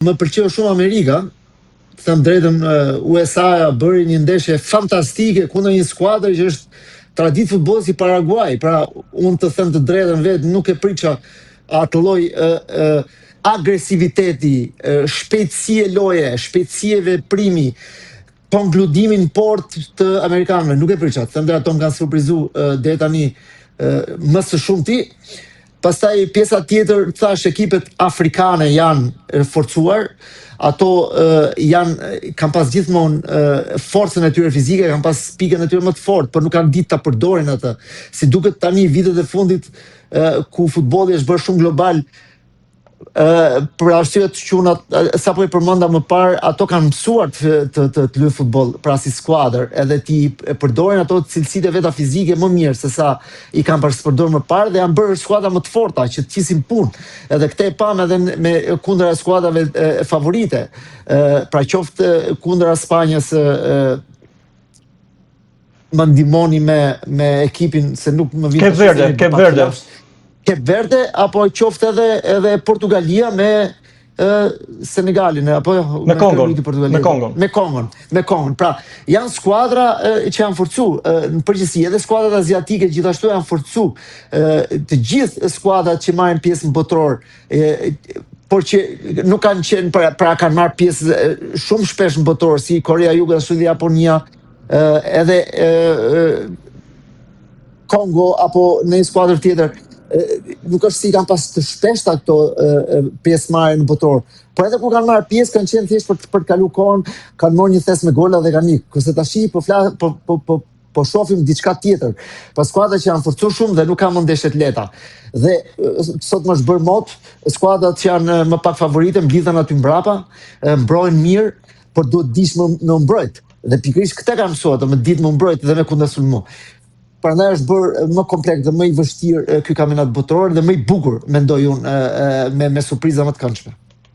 më pëlqeu shumë Amerika, të them drejtën, USA bëri një ndeshje fantastike kundër një skuadër që është traditë futbolli si Paraguay. Pra, unë të them të drejtën vetë, nuk e priça atë lloj agresiviteti, shpejtësie loje, shpejtësie veprimi, konkludimin port të amerikanëve, nuk e priça. Të them drejtë, ato më kanë surprizu deri tani më së shumti. Pastaj pjesa tjetër, thash, ekipet afrikane janë forcuar, ato kanë pas gjithmonë forcën e tyre fizike, kanë pas pikën e tyre më të fortë, por nuk kanë ditë ta përdorin atë. Si duket tani vitet e fundit ku futbolli është bërë shumë global, për arsyet që unë sapo i përmenda më parë, ato kanë mësuar të luajnë futboll pra si skuadër, edhe ti përdorin ato cilësitë e veta fizike më mirë se sa i kanë përdorur më parë, dhe janë bërë skuadra më të forta që të qisin punë. Edhe këtë e pam edhe me kundra skuadrave favorite. Pra qoftë kundra Spanjës, më ndihmoni me ekipin se nuk më vjen. Cape Verde, apo qoftë edhe Portugalia me Senegalin, apo me Kongon. Me Kongon. Pra, janë skuadra që janë forcu në përgjithësi, edhe skuadrat aziatike gjithashtu janë forcu. Të gjithë skuadrat që marrin pjesë në botror, por që nuk kanë qenë, pra kanë marrë pjesë shumë shpesh në botror, si Korea Jugu ashtu dhe Japonia, edhe Kongo apo në një skuadër tjetër. Nuk është si kanë pas të shpeshta këto pjesëmarrje në botror, por edhe kur kanë marrë pjesë kanë qenë thjesht për të kaluar kohën, kanë marrë një thes me gola dhe kanë ikë. Kurse tashi po shohim diçka tjetër. Pas skuadra që janë forcuar shumë dhe nuk kanë më ndeshje të lehta. Dhe sot më është bërë mod, skuadrat që janë më pak favorite mblidhen aty mbrapa, mbrojnë mirë, por duhet dish më mbrojt. Dhe pikërisht këtë kanë mësuar, më ditë më mbrojt dhe me kundërsulmu. Prandaj është bërë më kompleks dhe më i vështirë ky kampionat botror dhe më i bukur, mendoj unë, me surpriza më të këndshme.